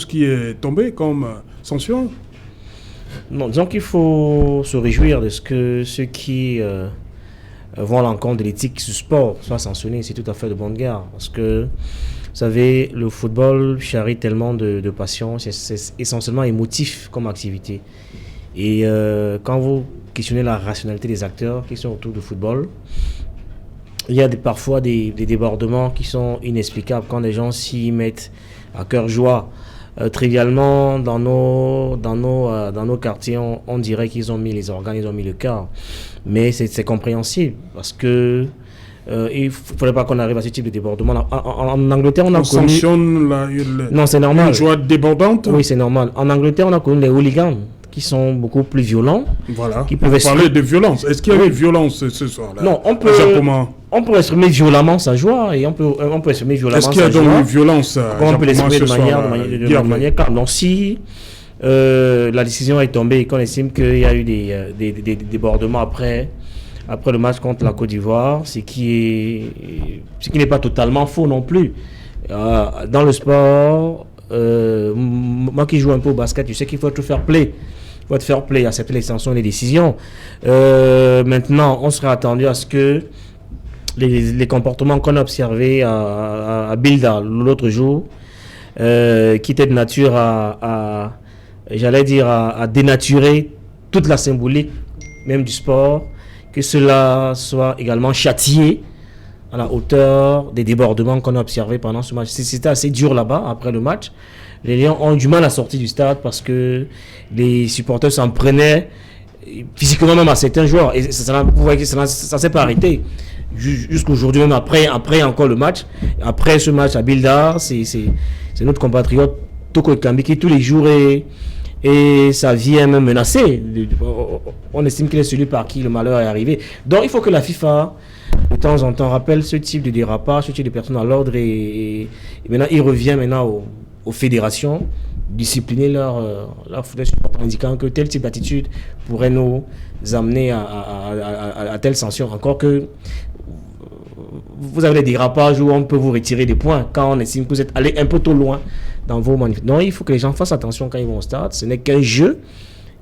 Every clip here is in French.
ce qui est tombé comme sanction? Non, disons qu'il faut se réjouir de ce que ceux qui vont à l'encontre de l'éthique du sport soient sanctionnés. C'est tout à fait de bonne guerre. Parce que, vous savez, le football charrie tellement de passion. C'est essentiellement émotif comme activité. Et quand vous questionnez la rationalité des acteurs qui sont autour du football, il y a parfois des débordements qui sont inexplicables quand les gens s'y mettent à cœur joie. Trivialement, dans nos quartiers, on dirait qu'ils ont mis les organes, ils ont mis le cœur. Mais c'est compréhensible parce que il ne faudrait pas qu'on arrive à ce type de débordement. En Angleterre, on a connu... sanctionne non, c'est normal. Une joie débordante? Oui, c'est normal. En Angleterre, on a connu les hooligans qui sont beaucoup plus violents. Voilà. Qui peuvent parler de violence. Est-ce qu'il y a eu violence ce soir-là? Non, on peut exprimer violemment sa joie et on peut exprimer violemment sa joie. Est-ce qu'il y a donc eu violence? On peut l'exprimer de manière calme. Donc si la décision est tombée et qu'on estime qu'il y a eu des débordements après le match contre la Côte d'Ivoire, ce qui n'est pas totalement faux non plus. Dans le sport, moi qui joue un peu au basket, tu sais qu'il faut être fair play. Il faut être fair play, accepter les sanctions et les décisions. Maintenant, on serait attendu à ce que les comportements qu'on a observés à Bilda l'autre jour, qui étaient de nature à dénaturer toute la symbolique même du sport, que cela soit également châtié à la hauteur des débordements qu'on a observés pendant ce match. C'était assez dur là-bas après le match. Les Lions ont du mal à sortir du stade parce que les supporters s'en prenaient physiquement même à certains joueurs. Et vous voyez que ça ne s'est pas arrêté. Jusqu'aujourd'hui, même après encore le match, après ce match à Bilda, c'est notre compatriote Toko Ekambi qui tous les jours et sa vie est même menacée. On estime qu'il est celui par qui le malheur est arrivé. Donc il faut que la FIFA, de temps en temps, rappelle ce type de dérapage, ce type de personnes à l'ordre et maintenant il revient maintenant aux fédérations discipliner leur fauteuil supporter, indiquant que tel type d'attitude pourrait nous amener à telle sanction. Encore que vous avez des dérapages où on peut vous retirer des points quand on estime que vous êtes allé un peu trop loin dans vos manifestations. Non, il faut que les gens fassent attention quand ils vont au stade. Ce n'est qu'un jeu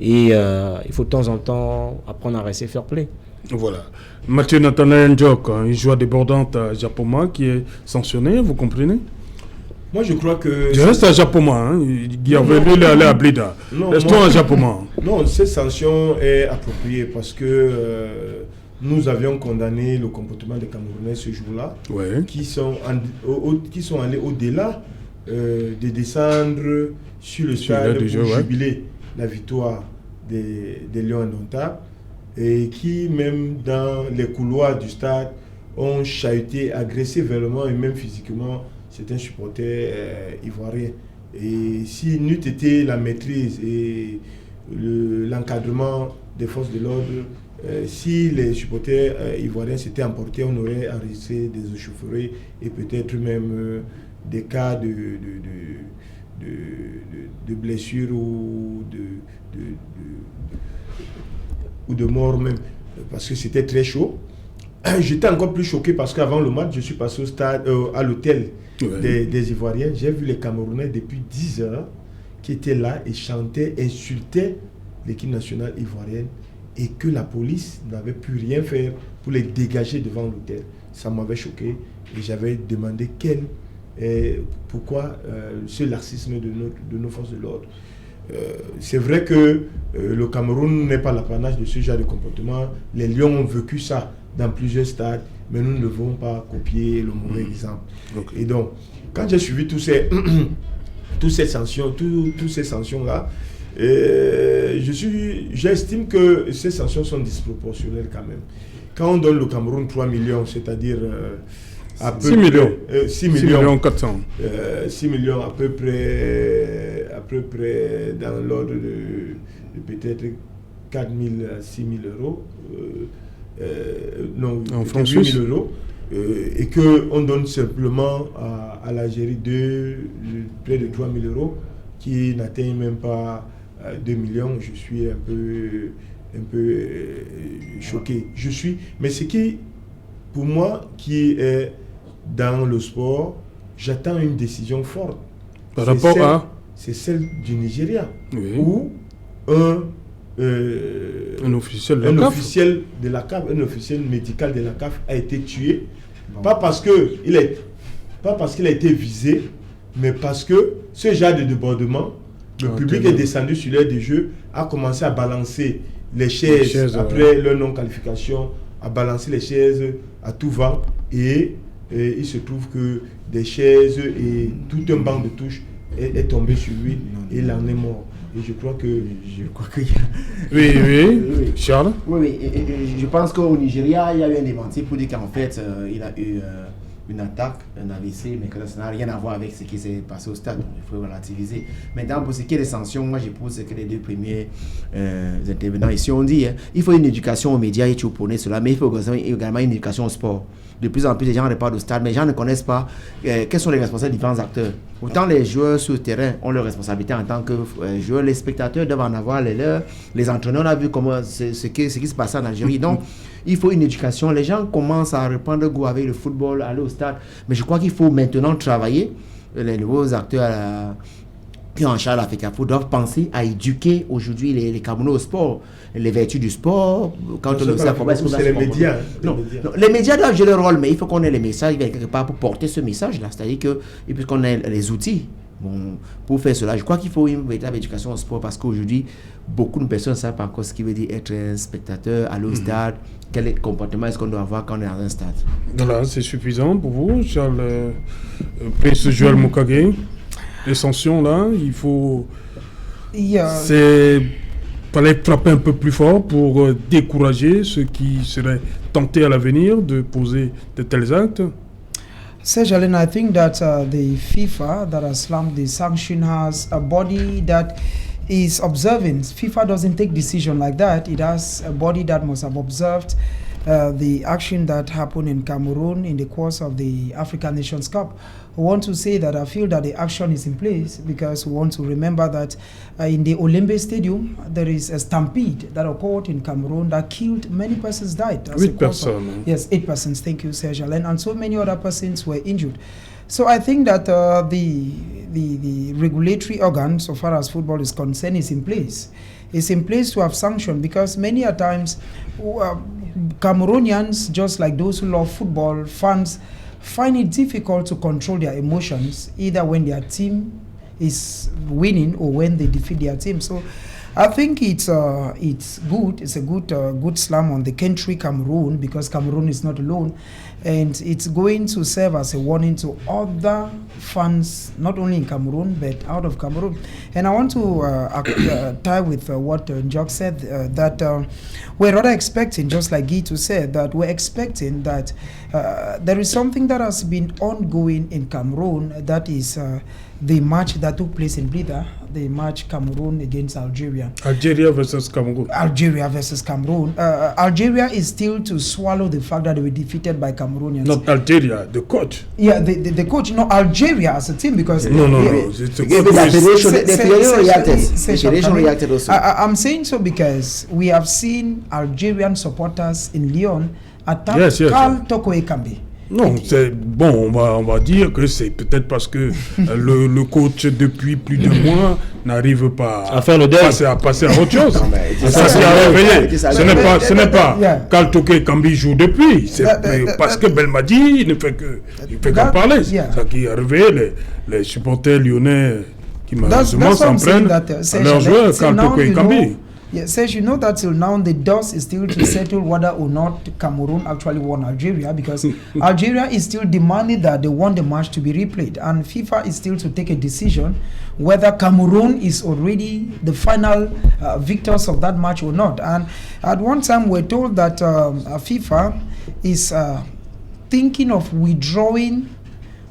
et il faut de temps en temps apprendre à rester fair play. Voilà. Mathieu Nathanaël Ndjok, une joie débordante à Japoma qui est sanctionnée, vous comprenez? Moi, je crois que... Je reste à Japoma. Il est allé à Blida. Restons à Japoma. Non, cette sanction est appropriée parce que nous avions condamné le comportement des Camerounais ce jour-là, ouais, qui sont allés au-delà de descendre sur le stade pour jubiler la victoire des Lions indomptables et qui, même dans les couloirs du stade, ont chahuté, agressé verbalement et même physiquement certains supporters ivoiriens. Et si n'eût été la maîtrise et l'encadrement des forces de l'ordre, si les supporters ivoiriens s'étaient emportés, on aurait enregistré des échauffourées et peut-être même des cas de blessures ou de morts même, parce que c'était très chaud. J'étais encore plus choqué parce qu'avant le match, je suis passé au stade, à l'hôtel des Ivoiriens. J'ai vu les Camerounais depuis 10 heures qui étaient là et chantaient, insultaient l'équipe nationale ivoirienne et que la police n'avait pu rien faire pour les dégager devant l'hôtel. Ça m'avait choqué et j'avais demandé pourquoi ce laxisme de nos forces de l'ordre. C'est vrai que le Cameroun n'est pas l'apanage de ce genre de comportement. Les Lions ont vécu ça dans plusieurs stades, mais nous ne devons pas copier le mauvais exemple. Okay. Et donc, quand j'ai suivi toutes ces sanctions-là, j'estime que ces sanctions sont disproportionnelles quand même. Quand on donne le Cameroun 3 millions, c'est-à-dire... 6 millions 400. 6 millions à peu près dans l'ordre de peut-être 4 000 à 6 000 euros. Non, en francs 8 000 euros. Et qu'on donne simplement à l'Algérie près de 3 000 euros qui n'atteignent même pas 2 millions. Je suis un peu choqué. Mais ce qui, pour moi, qui est dans le sport, j'attends une décision forte. Par rapport à c'est celle du Nigeria, Oui. où Un officiel de la un CAF. officiel de la CAF, un officiel médical de la CAF a été tué, pas parce qu'il a été visé, mais parce que ce genre de débordement, le public est descendu sur l'aire de jeu, a commencé à balancer les chaises après leur non-qualification, à balancer les chaises à tout vent, et il se trouve que des chaises et tout un banc de touches est tombé sur lui et il en est mort. Et je crois qu'il y a... Oui. Charles? Oui. Et je pense qu'au Nigeria, il y a eu un démenti pour dire qu'en fait, il a eu une attaque, un AVC, mais que ça n'a rien à voir avec ce qui s'est passé au stade. Donc, il faut relativiser. Maintenant, pour ce qui est des sanctions, moi, je pose que les deux premiers intervenants ici ont dit, il faut une éducation aux médias, et tu opposes cela, mais il faut également une éducation au sport. De plus en plus, les gens repartent au stade, mais les gens ne connaissent pas quels sont les responsables des différents acteurs. Autant les joueurs sur le terrain ont leurs responsabilités en tant que joueurs, les spectateurs doivent en avoir les leurs, les entraîneurs, on a vu comment ce qui se passe en Algérie. Donc, il faut une éducation. Les gens commencent à reprendre goût avec le football, aller au stade, mais je crois qu'il faut maintenant travailler. Les nouveaux acteurs qui ont en charge l'Africa Foot doivent penser à éduquer aujourd'hui les Camerounais au sport, les vertus du sport. Quand on c'est les médias. Non, les médias doivent jouer leur rôle, mais il faut qu'on ait les messages quelque part pour porter ce message-là. C'est-à-dire que, et puis qu'on ait les outils pour faire cela. Je crois qu'il faut une véritable éducation au sport parce qu'aujourd'hui, beaucoup de personnes ne savent pas encore ce qui veut dire être un spectateur, aller au stade, quel comportement est-ce qu'on doit avoir quand on est dans un stade. Voilà, c'est suffisant pour vous, Charles Prince Joël Mokage. Les sanctions là, il faut. Fallait frapper un peu plus fort pour décourager ceux qui seraient tentés à l'avenir de poser de tels actes. Serge Alain, I think that the FIFA that has slammed the sanction has a body that is observing. FIFA doesn't take decision like that. It has a body that must have observed the action that happened in Cameroon in the course of the African Nations Cup. I want to say that I feel that the action is in place because we want to remember that in the Olympic Stadium there is a stampede that occurred in Cameroon that killed many persons died. 8 persons. Yes, 8 persons. Thank you, Serge Alain. And so many other persons were injured. So I think that the regulatory organ, so far as football is concerned, is in place. It's in place to have sanction because many a times Cameroonians, just like those who love football, fans, find it difficult to control their emotions, either when their team is winning or when they defeat their team. So I think it's good. It's a good slam on the country Cameroon because Cameroon is not alone, and it's going to serve as a warning to other fans, not only in Cameroon but out of Cameroon. And I want to tie with what Njok said that we're rather expecting, just like Gitu said, that we're expecting that there is something that has been ongoing in Cameroon, that is the match that took place in Blida, the match Cameroon against Algeria. Algeria versus Cameroon. Algeria versus Cameroon. Algeria is still to swallow the fact that they were defeated by Cameroonians. Not Algeria, the coach. Yeah, the coach. No, Algeria as a team because... No. It's a The federation reacted also. I'm saying so because we have seen Algerian supporters in Lyon attack Karl Toko Ekambi. Non, c'est bon, on va dire que c'est peut-être parce que le coach depuis plus de mois n'arrive pas à faire le deuil, à passer à autre chose. Ça qui a réveillé. Ce n'est pas Karl Toko Ekambi joue depuis, c'est parce que Belmadi il qu'en parler. C'est ça qui a réveillé les supporters lyonnais qui malheureusement s'en prennent à leur joueur Karl Toko Ekambi. Yes, says you know that till now the dust is still to settle whether or not Cameroon actually won Algeria, because Algeria is still demanding that they want the match to be replayed, and FIFA is still to take a decision whether Cameroon is already the final victors of that match or not. And at one time we're told that FIFA is thinking of withdrawing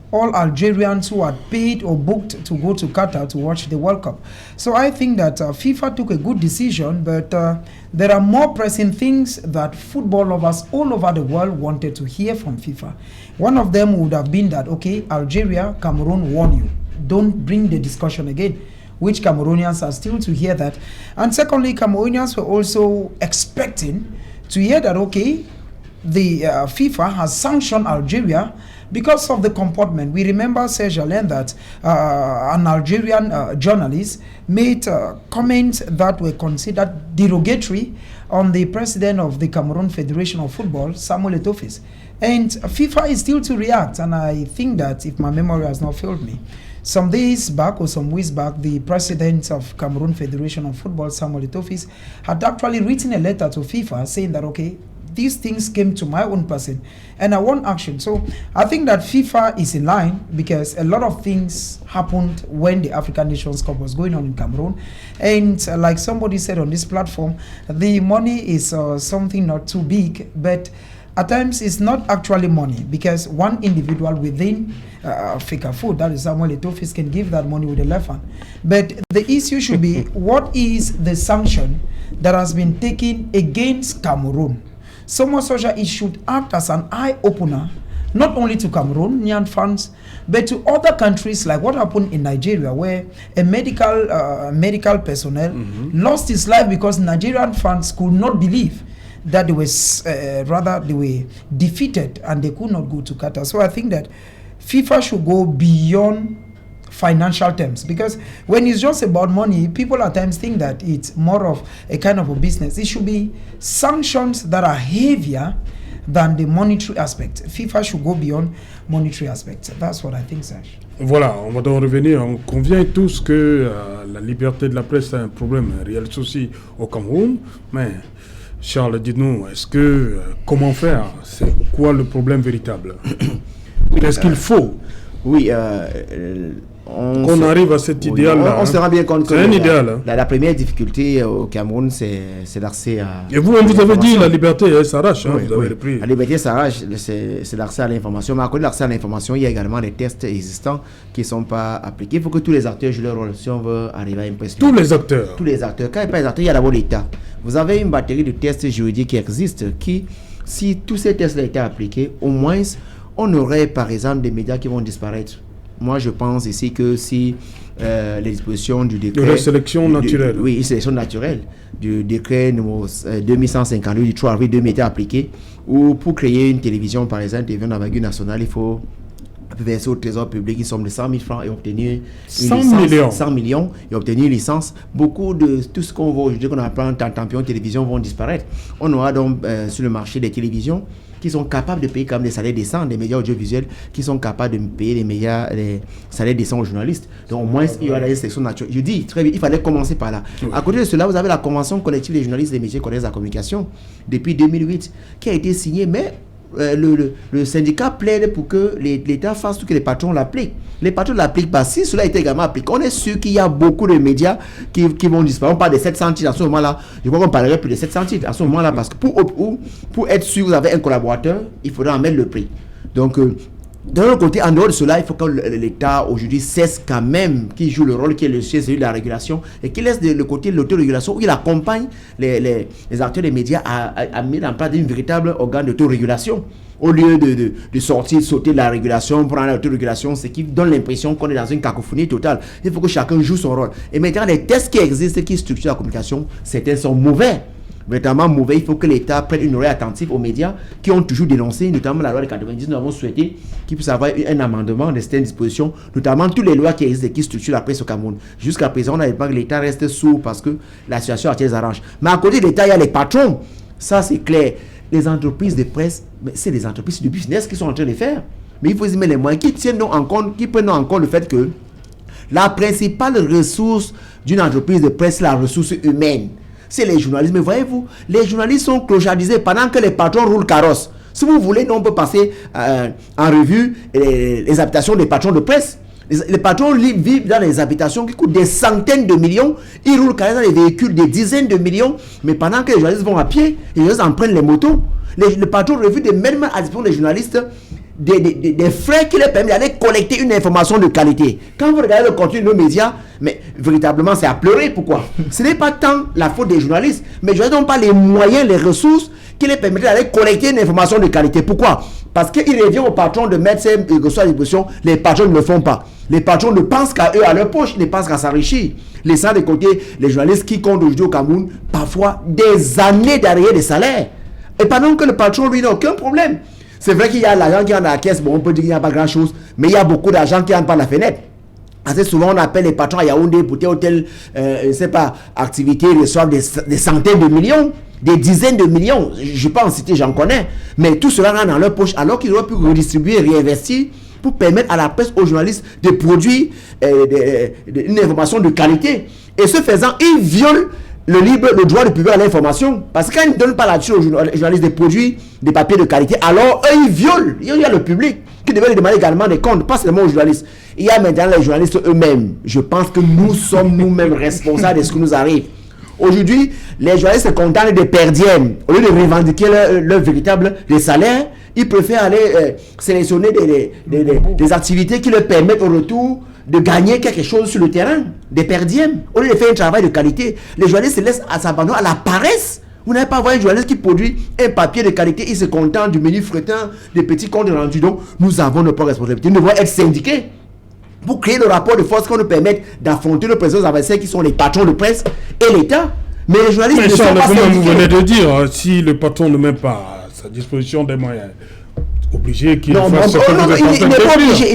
all Algerians who had paid or booked to go to Qatar to watch the World Cup. So I think that FIFA took a good decision, but there are more pressing things that football lovers all over the world wanted to hear from FIFA. One of them would have been that, okay, Algeria, Cameroon won you. Don't bring the discussion again, which Cameroonians are still to hear that. And secondly, Cameroonians were also expecting to hear that, okay, the FIFA has sanctioned Algeria, because of the comportment. We remember, Serge Alain, that an Algerian journalist made comments that were considered derogatory on the president of the Cameroon Federation of Football, Samuel Eto'o. And FIFA is still to react, and I think that, if my memory has not failed me, some days back or some weeks back, the president of Cameroon Federation of Football, Samuel Eto'o, had actually written a letter to FIFA saying that, okay, these things came to my own person and I want action. So I think that FIFA is in line, because a lot of things happened when the African Nations Cup was going on in Cameroon. And like somebody said on this platform, the money is something not too big, but at times it's not actually money, because one individual within Fecafoot, that is Samuel Eto'o, can give that money with the left hand. But the issue should be, what is the sanction that has been taken against Cameroon? So much so that it should act as an eye-opener, not only to Cameroonian fans, but to other countries, like what happened in Nigeria, where a medical personnel lost his life because Nigerian fans could not believe that they were defeated and they could not go to Qatar. So I think that FIFA should go beyond financial terms, because when it's just about money, people at times think that it's more of a kind of a business. It should be sanctions that are heavier than the monetary aspect. FIFA should go beyond monetary aspects. That's what I think, Serge. Voilà, on va donc revenir. On convient tous que la liberté de la presse est un problème, un réel souci au Cameroun. Mais Charles, dites-nous, comment faire? C'est quoi le problème véritable? Qu'est-ce qu'il faut? Oui, on arrive à cet idéal-là. On se rend bien compte que c'est un idéal. La première difficulté au Cameroun, c'est l'accès à... Et vous avez dit la liberté s'arrache, hein, vous avez repris. La liberté s'arrache, c'est l'accès à l'information. Mais à côté de l'accès à l'information, il y a également des tests existants qui ne sont pas appliqués. Il faut que tous les acteurs jouent leur rôle si on veut arriver à impressionner. Tous les acteurs. Tous les acteurs. Quand il n'y a pas les acteurs, il y a d'abord l'État. Vous avez une batterie de tests juridiques qui existent, qui, si tous ces tests étaient appliqués, au moins, on aurait par exemple des médias qui vont disparaître. Moi, je pense ici que si les dispositions du décret... De la sélection naturelle. Oui, une sélection naturelle du décret numéro 2158 du 3 avril 2000 était appliqué, ou pour créer une télévision, par exemple, télévision d'envergure nationale, il faut verser au trésor public une somme de 100 000 francs et obtenir une 100 millions et obtenir une licence. Beaucoup de tout ce qu'on voit aujourd'hui, qu'on appelle en champion télévision, vont disparaître. On aura donc sur le marché des télévisions qui sont capables de payer comme des salaires décents, des médias audiovisuels qui sont capables de payer les salaires décents aux journalistes. Donc au moins, il y aura des sections naturelles. Je dis, très bien, il fallait commencer par là. Oui. À côté de cela, vous avez la Convention collective des journalistes et des métiers connexes à la communication depuis 2008 qui a été signée, mais le syndicat plaide pour que l'État fasse tout, que les patrons l'appliquent. Les patrons ne l'appliquent pas. Si cela était également appliqué, on est sûr qu'il y a beaucoup de médias qui vont disparaître. On parle de 700 titres à ce moment-là. Je crois qu'on parlerait plus de 700 titres à ce moment-là, parce que pour être sûr que vous avez un collaborateur, il faudra en mettre le prix. Donc, d'un autre côté, en dehors de cela, il faut que l'État aujourd'hui cesse quand même, qui joue le rôle qui est le sien, celui de la régulation, et qu'il laisse le côté de l'autorégulation, où il accompagne les acteurs des médias à mettre en place une véritable organe d'autorégulation. Au lieu de sauter de la régulation, prendre l'autorégulation, ce qui donne l'impression qu'on est dans une cacophonie totale. Il faut que chacun joue son rôle. Et maintenant, les tests qui existent, qui structurent la communication, certains sont mauvais. Vraiment mauvais. Il faut que l'État prenne une oreille attentive aux médias qui ont toujours dénoncé, notamment la loi de 90. Nous avons souhaité qu'il puisse avoir un amendement de certaines dispositions, notamment toutes les lois qui existent et qui structurent la presse au Cameroun. Jusqu'à présent, on n'avait pas que l'État reste sourd parce que la situation actuelle arrange. Mais à côté de l'État, il y a les patrons. Ça, c'est clair. Les entreprises de presse, c'est des entreprises de business qui sont en train de faire. Mais il faut y mettre les moyens qui prennent en compte le fait que la principale ressource d'une entreprise de presse, c'est la ressource humaine. C'est les journalistes. Mais voyez-vous, les journalistes sont clochardisés pendant que les patrons roulent carrosse. Si vous voulez, nous, on peut passer en revue les habitations des patrons de presse. Les patrons vivent dans les habitations qui coûtent des centaines de millions. Ils roulent carrément dans les véhicules des dizaines de millions. Mais pendant que les journalistes vont à pied, les journalistes en prennent les motos. Les patrons refusent de mettre à disposition des journalistes des frais qui leur permettent d'aller collecter une information de qualité. Quand vous regardez le contenu de nos médias, mais véritablement c'est à pleurer. Pourquoi? Ce n'est pas tant la faute des journalistes, mais les journalistes n'ont pas les moyens, les ressources qui leur permettent d'aller collecter une information de qualité. Pourquoi? Parce qu'il revient aux patrons de mettre ces ressources à disposition. Les patrons ne le font pas. Les patrons ne pensent qu'à eux, à leur poche, ils ne pensent qu'à s'enrichir. Laissant de côté les journalistes qui comptent aujourd'hui au Cameroun parfois des années d'arrière de salaire. Et pendant que le patron, lui, n'a aucun problème. C'est vrai qu'il y a l'argent qui est dans la caisse, bon, on peut dire qu'il n'y a pas grand-chose, mais il y a beaucoup d'argent qui entre par la fenêtre. Assez souvent, on appelle les patrons à Yaoundé pour telle ou telle, je ne sais pas, activité, ils reçoivent des centaines de millions, des dizaines de millions. Je ne vais pas en citer, j'en connais. Mais tout cela rentre dans leur poche, alors qu'ils auraient pu redistribuer, réinvestir, pour permettre à la presse, aux journalistes, de produire une information de qualité. Et ce faisant, ils violent le droit de publier à l'information. Parce que quand ils ne donnent pas là-dessus aux journalistes de produire des papiers de qualité, alors eux, ils violent. Il y a le public qui devait lui demander également des comptes, pas seulement aux journalistes. Il y a maintenant les journalistes eux-mêmes. Je pense que nous sommes nous-mêmes responsables de ce qui nous arrive. Aujourd'hui, les journalistes se contentent des perdièmes. Au lieu de revendiquer leur véritable salaire, ils préfèrent aller sélectionner des activités qui leur permettent au retour de gagner quelque chose sur le terrain, des perdièmes. Au lieu de faire un travail de qualité, les journalistes se laissent s'abandonner à la paresse. Vous n'avez pas voir un journaliste qui produit un papier de qualité, il se contente du menu fretin, des petits comptes rendus. Donc, nous avons nos propres responsabilités. Nous devons être syndiqués pour créer le rapport de force qui nous permette d'affronter nos présidents adversaires qui sont les patrons de presse et l'État. Mais les journalistes ne sont pas syndiqués. Vous venez de dire, si le patron ne met pas à sa disposition des moyens, obligé qu'il fasse ce que vous êtes en train de dire.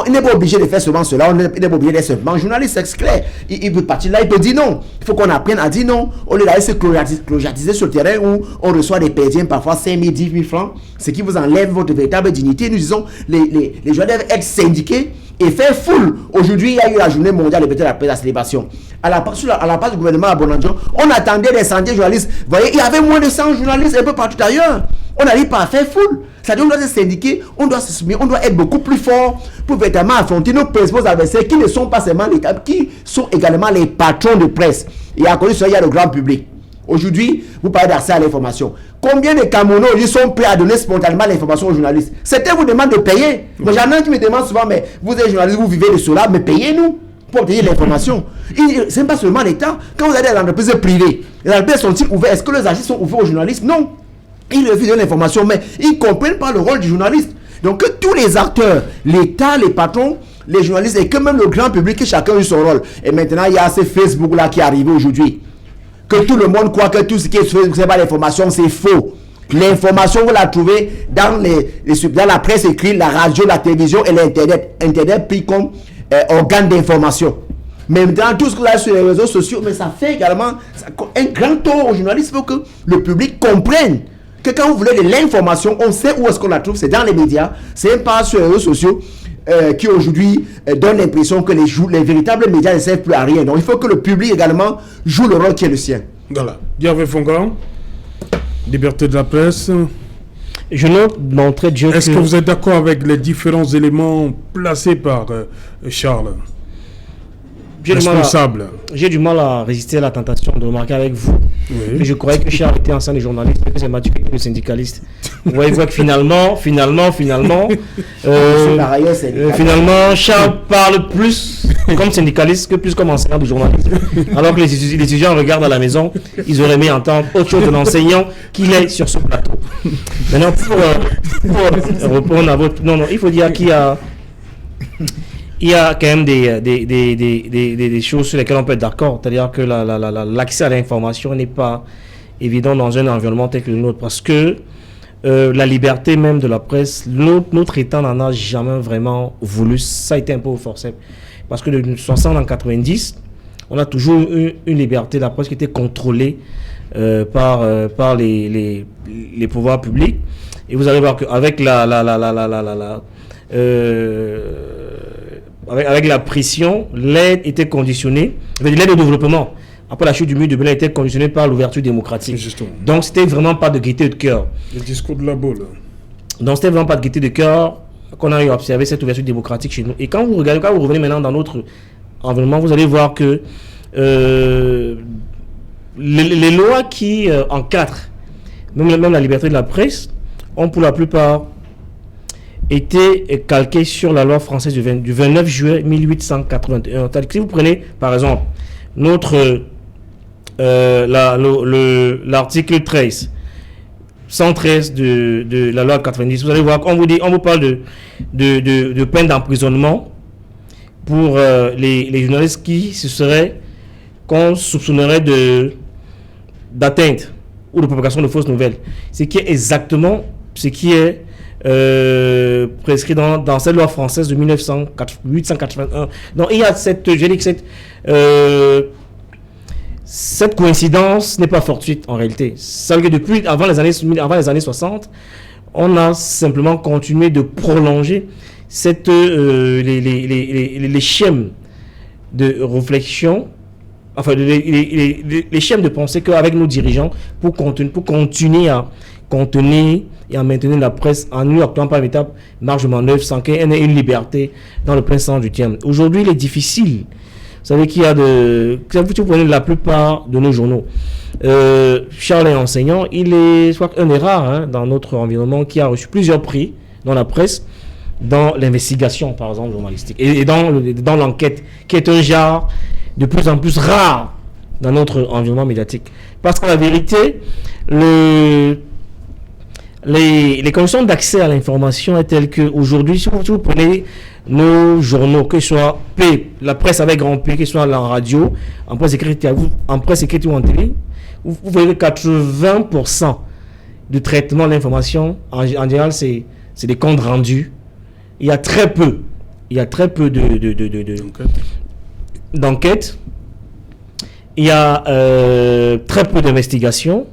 Il n'est pas obligé de faire seulement cela, il n'est pas obligé d'être seulement journaliste, c'est clair. Il peut partir là, il peut dire non. Il faut qu'on apprenne à dire non. Au lieu d'aller se clochatiser sur le terrain où on reçoit des perdiens, parfois 5 000, 10 000 francs, ce qui vous enlève votre véritable dignité. Nous disons, les journalistes doivent être syndiqués et faire foule. Aujourd'hui, il y a eu la journée mondiale de la presse, la célébration. À la part du gouvernement à Bonandion, on attendait des centaines de journalistes. Vous voyez, il y avait moins de 100 journalistes un peu partout ailleurs. On n'arrive pas à faire foule. C'est-à-dire qu'on doit se syndiquer, on doit se soumettre, on doit être beaucoup plus fort pour véritablement affronter nos principaux adversaires qui ne sont pas seulement l'État, qui sont également les patrons de presse. Et à côté de ça, il y a le grand public. Aujourd'hui, vous parlez d'accès à l'information. Combien de Camerounais aujourd'hui sont prêts à donner spontanément l'information aux journalistes? Certains vous demandent de payer. Mais j'en ai qui me demandent souvent, mais vous êtes journaliste, vous vivez de cela, mais payez-nous pour obtenir l'information. Ce n'est pas seulement l'État. Quand vous allez dans l'entreprise privée, les entreprises sont-ils ouvertes? Est-ce que les agents sont ouverts aux journalistes? Non. Ils refusent de l'information, mais ils ne comprennent pas le rôle du journaliste. Donc que tous les acteurs, l'État, les patrons, les journalistes et que même le grand public, que chacun a son rôle. Et maintenant, il y a ce Facebook-là qui est arrivé aujourd'hui. Que tout le monde croit que tout ce qui est Facebook, c'est pas l'information, c'est faux. L'information, vous la trouvez dans la presse écrite, la radio, la télévision et l'Internet. Internet pris comme organe d'information. Mais maintenant, tout ce que là sur les réseaux sociaux, mais ça fait également un grand tort aux journalistes. Il faut que le public comprenne que quand vous voulez de l'information, on sait où est-ce qu'on la trouve, c'est dans les médias, c'est pas sur les réseaux sociaux qui aujourd'hui donnent l'impression que les véritables médias ne servent plus à rien. Donc il faut que le public également joue le rôle qui est le sien. Voilà. Diavé Fongan, liberté de la presse. Je note d'entrée de jeu. Est-ce que vous êtes d'accord avec les différents éléments placés par Charles? J'ai du mal à résister à la tentation de remarquer avec vous. Oui. Mais je croyais que Charles était ancien journaliste, que c'est Mathieu qui est syndicaliste. Vous voyez que finalement, Charles parle plus comme syndicaliste que plus comme enseignant de journaliste. Alors que les étudiants regardent à la maison, ils auraient aimé entendre autre chose de l'enseignant qu'il est sur ce plateau. Maintenant, pour répondre à votre... Non, il faut dire qu'il y a... Il y a quand même des choses sur lesquelles on peut être d'accord. C'est-à-dire que l'accès à l'information n'est pas évident dans un environnement tel que le nôtre. Parce que la liberté même de la presse, notre État n'en a jamais vraiment voulu. Ça a été un peu forcé. Parce que de 1960 en 90, on a toujours eu une liberté de la presse qui était contrôlée par les pouvoirs publics. Et vous allez voir qu'avec avec la pression, l'aide était conditionnée, l'aide au développement, après la chute du mur de Berlin, était conditionnée par l'ouverture démocratique. Justement. Donc, c'était vraiment pas de gaieté de cœur. Le discours de la boule. Donc, c'était vraiment pas de gaieté de cœur qu'on a eu à observer cette ouverture démocratique chez nous. Et quand vous revenez maintenant dans notre environnement, vous allez voir que les lois qui encadrent même la liberté de la presse ont pour la plupart été calqué sur la loi française du 29 juillet 1881. Si vous prenez, par exemple, l'article 113 de la loi 90, vous allez voir qu'on vous parle de peine d'emprisonnement pour les journalistes qu'on soupçonnerait d'atteinte ou de propagation de fausses nouvelles. Ce qui est exactement ce qui est prescrit dans cette loi française de 1881. Donc il y a cette coïncidence n'est pas fortuite en réalité. Ça veut dire que depuis avant les années 60, on a simplement continué de prolonger les schèmes de réflexion, enfin les schèmes de pensée qu'avec nos dirigeants pour continuer à contenir et à maintenir la presse en nous actuant par étape marge de manœuvre sans qu'il y ait une liberté dans le plein sens du terme. Aujourd'hui, il est difficile. Vous savez qu'il y a vous prenez la plupart de nos journaux. Charles est enseignant, il est, je crois, un des rares dans notre environnement qui a reçu plusieurs prix dans la presse, dans l'investigation, par exemple, journalistique, et dans l'enquête, qui est un genre de plus en plus rare dans notre environnement médiatique. Parce qu'en la vérité, les conditions d'accès à l'information est telles qu'aujourd'hui, si vous prenez nos journaux, que ce soit la presse avec grand P, que ce soit la radio, en presse écrite ou en télé, vous voyez que 80% du traitement de l'information, en général, c'est des comptes rendus. Il y a très peu d'enquêtes. Il y a très peu d'investigations.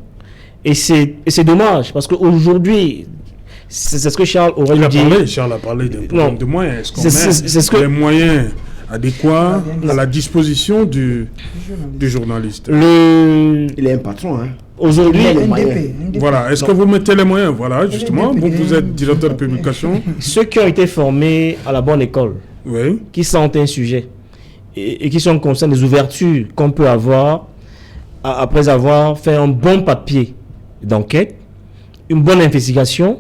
Et c'est dommage, parce qu'aujourd'hui, c'est ce que Charles aurait dit. Charles a parlé d'un problème de moyens. Est-ce qu'on met les moyens adéquats à la disposition du journaliste? Il est un patron, hein. Aujourd'hui, voilà. Est-ce que vous mettez les moyens? Voilà, justement, vous êtes directeur de publication. Ceux qui ont été formés à la bonne école, qui sentent un sujet et qui sont conscients des ouvertures qu'on peut avoir après avoir fait un bon papier d'enquête, une bonne investigation,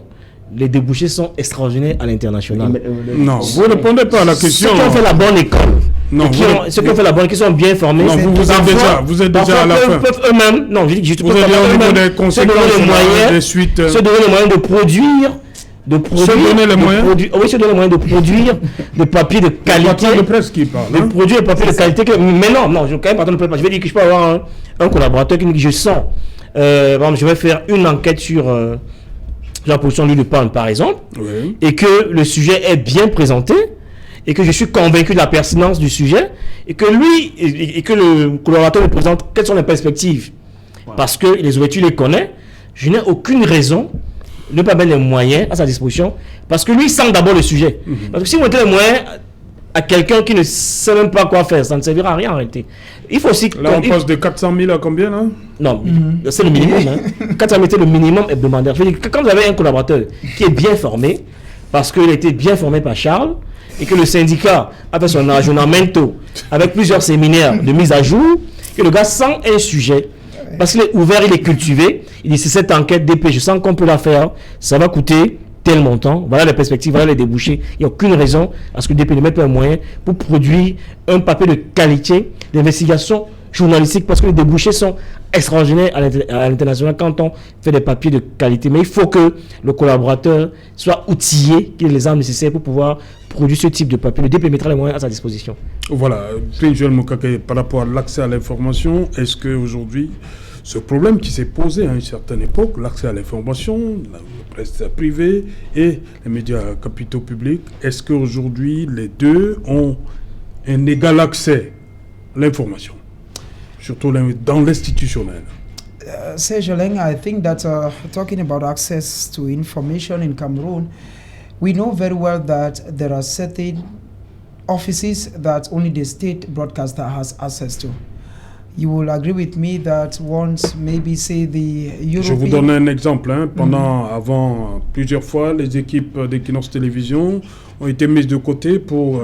les débouchés sont extraordinaires à l'international. Non, vous ne répondez pas à la question. Ceux qui ont fait la bonne école, ceux qui ont fait la bonne, qui sont bien formés. Non, vous êtes déjà à la fin. Peuvent eux-mêmes, non, je dis vous êtes au niveau des conséquences, des suites. Se donner les moyens de produire. Se donner les moyens. Se donner les moyens de produire des papiers de qualité. De presse qui parle. De produire des papiers de qualité. Mais non, je ne quand même pas de presse. Je vais dire que je peux avoir un collaborateur qui me dit que je sens. Je vais faire une enquête sur la position de l'huile de palme, par exemple, et que le sujet est bien présenté, et que je suis convaincu de la pertinence du sujet, et que lui, et que le collaborateur me présente quelles sont les perspectives. Parce que les ouvertures, il les connaît, je n'ai aucune raison de ne pas mettre les moyens à sa disposition, parce que lui, il sent d'abord le sujet. Parce que si vous mettez les moyens à quelqu'un qui ne sait même pas quoi faire, ça ne servira à rien en réalité. Il faut aussi... Là, on passe de 400 000 à combien, là? Non, c'est le minimum. 400 000, c'est le minimum hebdomadaire. Je veux dire que quand vous avez un collaborateur qui est bien formé, parce qu'il a été bien formé par Charles, et que le syndicat a fait son aggiornamento avec plusieurs séminaires de mise à jour, que le gars sent un sujet, parce qu'il est ouvert, il est cultivé, il dit c'est cette enquête DP, je sens qu'on peut la faire, ça va coûter tel montant, voilà les perspectives, voilà les débouchés. Il n'y a aucune raison à ce que le DP ne mette pas un moyen pour produire un papier de qualité d'investigation journalistique, parce que les débouchés sont extraordinaires à l'international quand on fait des papiers de qualité. Mais il faut que le collaborateur soit outillé, qu'il ait les armes nécessaires pour pouvoir produire ce type de papier. Le DP mettra les moyens à sa disposition. Voilà, Joël Mokake, par rapport à l'accès à l'information, est-ce qu'aujourd'hui, ce problème qui s'est posé à une certaine époque, l'accès à l'information, la presse privée et les médias capitaux publics, est-ce qu'aujourd'hui les deux ont un égal accès à l'information, surtout dans l'institutionnel? Serge Oleng, I think that talking about access to information in Cameroon, we know very well that there are certain offices that only the state broadcaster has access to. You will agree with me that once, maybe say the European... Je vous donne un exemple. Avant, plusieurs fois, les équipes d'Equinox Télévision ont été mises de côté pour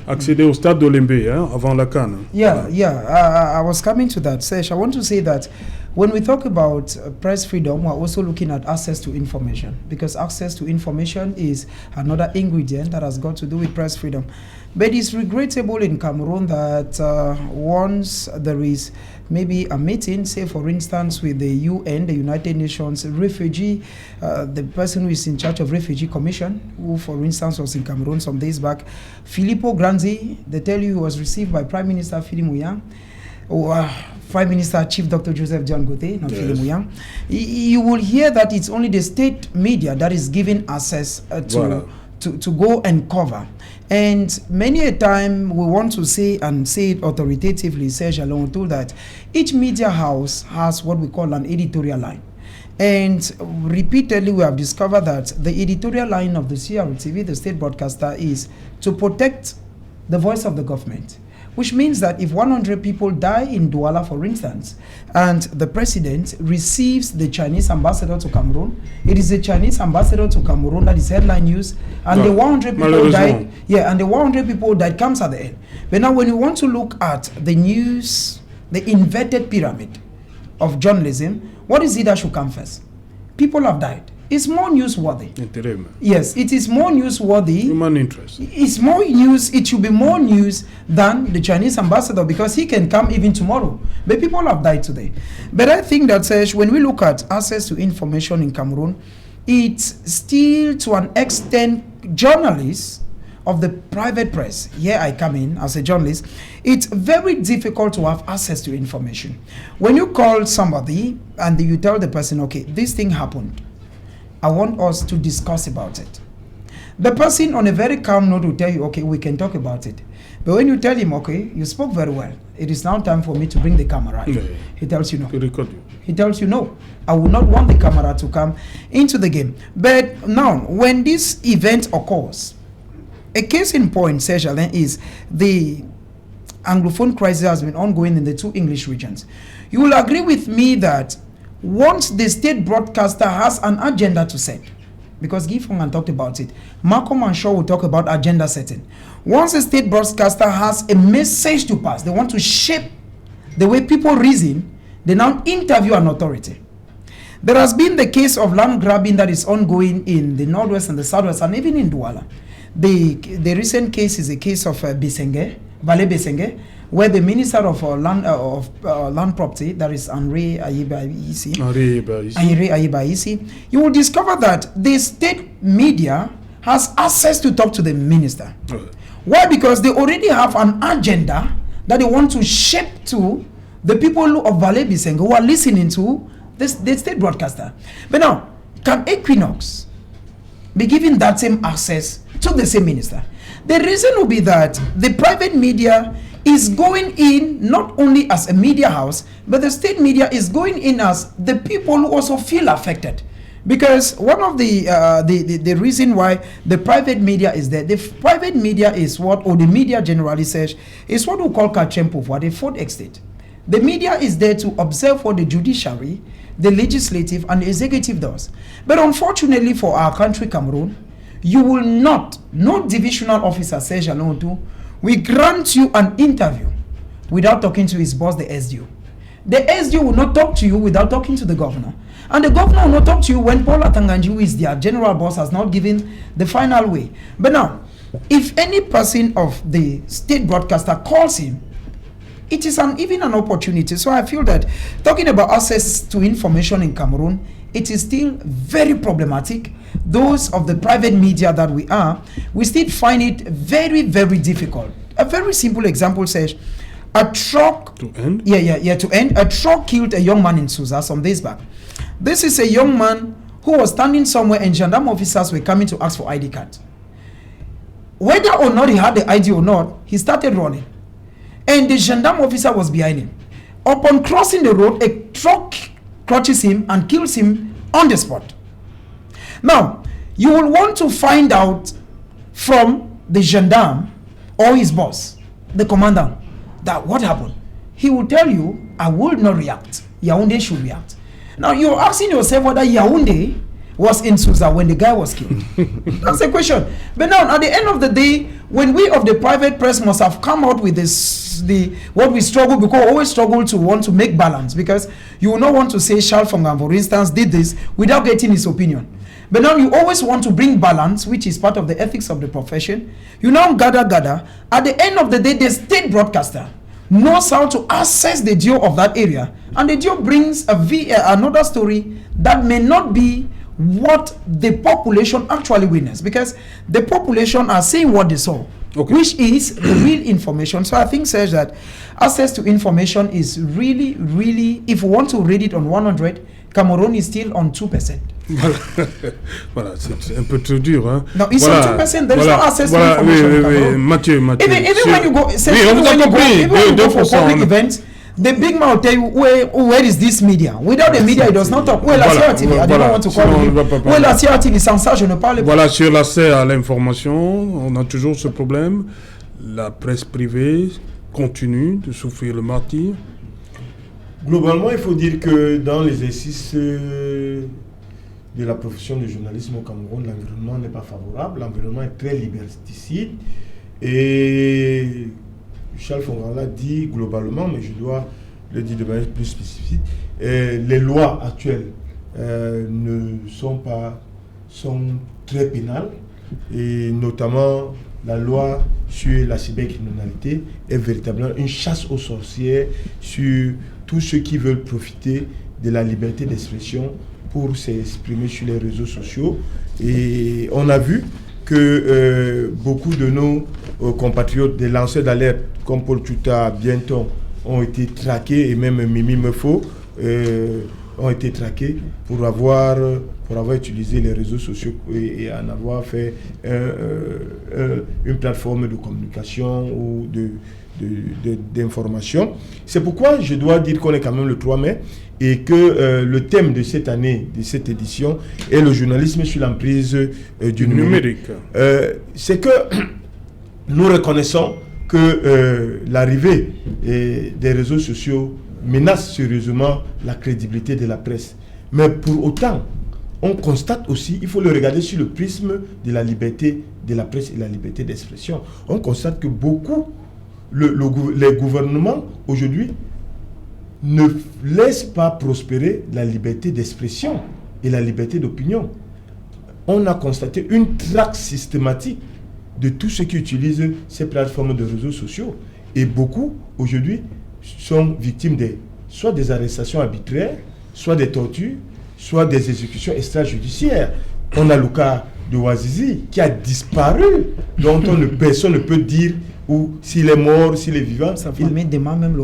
accéder au stade d'Olembe, avant la CAN. I was coming to that. Sesh, I want to say that when we talk about press freedom, we're also looking at access to information, because access to information is another ingredient that has got to do with press freedom. But it's regrettable in Cameroon that once there is maybe a meeting, say for instance with the UN, the United Nations refugee, the person who is in charge of Refugee Commission, who for instance was in Cameroon some days back, Filippo Grandi, they tell you he was received by Prime Minister Philippe Mouillard. Prime Minister Chief Dr. Joseph John Gote, not Philip Muyang, you will hear that it's only the state media that is given access to go and cover. And many a time we want to say it authoritatively, Serge Alonto, that each media house has what we call an editorial line. And repeatedly we have discovered that the editorial line of the CRTV, the state broadcaster, is to protect the voice of the government. Which means that if 100 people die in Douala, for instance, and the president receives the Chinese ambassador to Cameroon, it is the Chinese ambassador to Cameroon that is headline news, and the 100 people died. Yeah, and the 100 people died comes at the end. But now, when you want to look at the news, the inverted pyramid of journalism, what is it that should come first? People have died. It's more newsworthy. Yes, it is more newsworthy. Human interest. It's more news. It should be more news than the Chinese ambassador, because he can come even tomorrow. But people have died today. But I think that, Serge, when we look at access to information in Cameroon, it's still to an extent journalists of the private press. Here I come in as a journalist. It's very difficult to have access to information. When you call somebody and you tell the person, okay, this thing happened, I want us to discuss about it. The person on a very calm note will tell you, okay, we can talk about it. But when you tell him, okay, you spoke very well, it is now time for me to bring the camera in. He tells you no. He tells you no. I will not want the camera to come into the game. But now, when this event occurs, a case in point, Serge Alain, is the Anglophone crisis has been ongoing in the two English regions. You will agree with me that once the state broadcaster has an agenda to set, because Guy Fongan talked about it, Malcolm and Shaw will talk about agenda setting. Once the state broadcaster has a message to pass, they want to shape the way people reason, they now interview an authority. There has been the case of land grabbing that is ongoing in the northwest and the southwest, and even in Douala. The recent case is a case of Bisenge, Vale Bisenge, where the Minister of Land Property, that is Henri Ayiba-Isi, you will discover that the state media has access to talk to the minister. Why? Because they already have an agenda that they want to shape to the people of Vale Bisenge who are listening to the state broadcaster. But now, can Equinox be given that same access to the same minister? The reason will be that the private media is going in not only as a media house, but the state media is going in as the people who also feel affected. Because one of the reason why the private media is there, the private media is what, or the media generally says, is what we call quatrième pouvoir, the fourth estate. The media is there to observe what the judiciary, the legislative, and the executive does. But unfortunately for our country, Cameroon, you will not, no divisional officer, Serge Alonto, we grant you an interview without talking to his boss, the SDO. The SDO will not talk to you without talking to the governor. And the governor will not talk to you when Paul Atanganji, who is their general boss, has not given the final way. But now, if any person of the state broadcaster calls him, it is even an opportunity. So I feel that talking about access to information in Cameroon, it is still very problematic. Those of the private media that we still find it very, very difficult. A very simple example says, a truck... To end? To end. A truck killed a young man in Susa some days back. This is a young man who was standing somewhere and gendarme officers were coming to ask for ID card. Whether or not he had the ID or not, he started running. And the gendarme officer was behind him. Upon crossing the road, a truck clutches him and kills him on the spot. Now, you will want to find out from the gendarme or his boss, the commandant, that what happened. He will tell you, I will not react. Yaoundé should react. Now, you're asking yourself whether Yaoundé was in Susa when the guy was killed. That's the question. But now, at the end of the day, when we of the private press must have come out with what we struggle, because we always struggle to want to make balance, because you will not want to say Charles Fongan, for instance, did this without getting his opinion. But now you always want to bring balance, which is part of the ethics of the profession. You now gather. At the end of the day, the state broadcaster knows how to assess the geo of that area, and the geo brings another story that may not be what the population actually witnessed, because the population are saying what they saw. which is the real information. So I think says that access to information is really, really, if we want to read it on 100, Cameroon is still on 2%. Voilà, c'est un peu trop dur. Hein. No, it's on 2%. There is no access to information. Oui, Mathieu. Even when you go, for public events, the big man will tell you where is this media. Without the media, it does not talk. La CRTV, I don't want to call it. La CRTV, sans ça, je ne parle pas. Voilà, sur l'accès à l'information, on a toujours ce problème. La presse privée continue de souffrir le martyre. Globalement, il faut dire que dans l'exercice de la profession de journalisme au Cameroun, l'environnement n'est pas favorable. L'environnement est très liberticide. Et Charles Fongan l'a dit globalement, mais je dois le dire de manière plus spécifique. Les lois actuelles sont très pénales, et notamment la loi sur la cybercriminalité est véritablement une chasse aux sorcières sur tous ceux qui veulent profiter de la liberté d'expression pour s'exprimer sur les réseaux sociaux. Et on a vu que beaucoup de nos compatriotes, des lanceurs d'alerte comme Paul Tuta, Bienton, ont été traqués, et même Mimi Mefo ont été traqués pour avoir utilisé les réseaux sociaux et en avoir fait une plateforme de communication ou d'information. C'est pourquoi je dois dire qu'on est quand même le 3 mai et que le thème de cette année, de cette édition, est le journalisme sur l'emprise du numérique. C'est que nous reconnaissons que l'arrivée des réseaux sociaux menace sérieusement la crédibilité de la presse. Mais pour autant, on constate aussi, il faut le regarder sur le prisme de la liberté de la presse et la liberté d'expression. On constate que les gouvernements aujourd'hui ne laissent pas prospérer la liberté d'expression et la liberté d'opinion. On a constaté une traque systématique de tous ceux qui utilisent ces plateformes de réseaux sociaux. Et beaucoup, aujourd'hui, sont victimes soit des arrestations arbitraires, soit des tortures, soit des exécutions extrajudiciaires. On a le cas de Ouazizi qui a disparu, dont personne ne peut dire s'il est mort, s'il est vivant.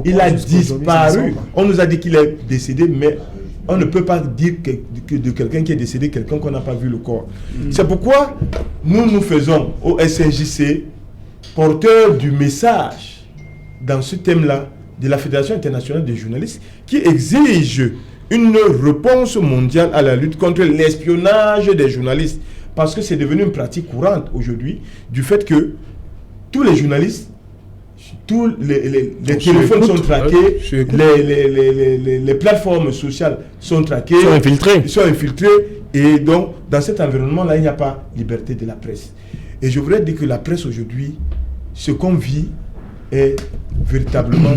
Il a disparu. On nous a dit qu'il est décédé, mais on ne peut pas dire que de quelqu'un qui est décédé, quelqu'un qu'on n'a pas vu le corps. C'est pourquoi nous faisons au SNJC, porteur du message dans ce thème-là de la Fédération internationale des journalistes, qui exige une réponse mondiale à la lutte contre l'espionnage des journalistes. Parce que c'est devenu une pratique courante aujourd'hui, du fait que tous les journalistes, tous les téléphones sont traqués, les plateformes sociales sont traquées, sont infiltrées, et donc dans cet environnement-là, il n'y a pas liberté de la presse. Et je voudrais dire que la presse aujourd'hui, ce qu'on vit est véritablement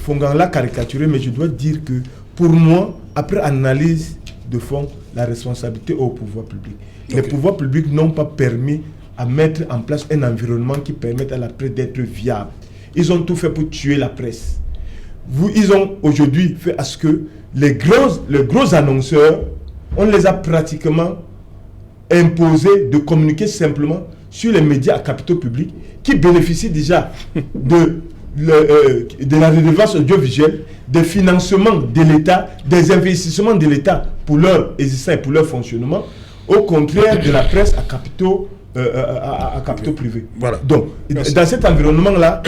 Fongan l'a caricaturé, mais je dois dire que pour moi, après analyse de fond, la responsabilité au pouvoir public. Les pouvoirs publics n'ont pas permis à mettre en place un environnement qui permette à la presse d'être viable. Ils ont tout fait pour tuer la presse. Ils ont aujourd'hui fait à ce que les gros annonceurs, on les a pratiquement imposés de communiquer simplement sur les médias à capitaux publics qui bénéficient déjà de la redevance audiovisuelle, des financements de l'État, des investissements de l'État pour leur existence et pour leur fonctionnement, au contraire de la presse à capitaux privés. Voilà. Donc, dans cet environnement-là,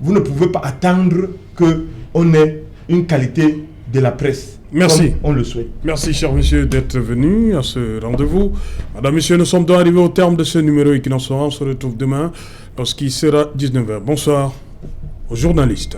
vous ne pouvez pas attendre qu'on ait une qualité de la presse. Merci. On le souhaite. Merci, cher monsieur, d'être venu à ce rendez-vous. Madame, monsieur, nous sommes donc arrivés au terme de ce numéro Equinox. On se retrouve demain lorsqu'il sera 19h. Bonsoir aux journalistes.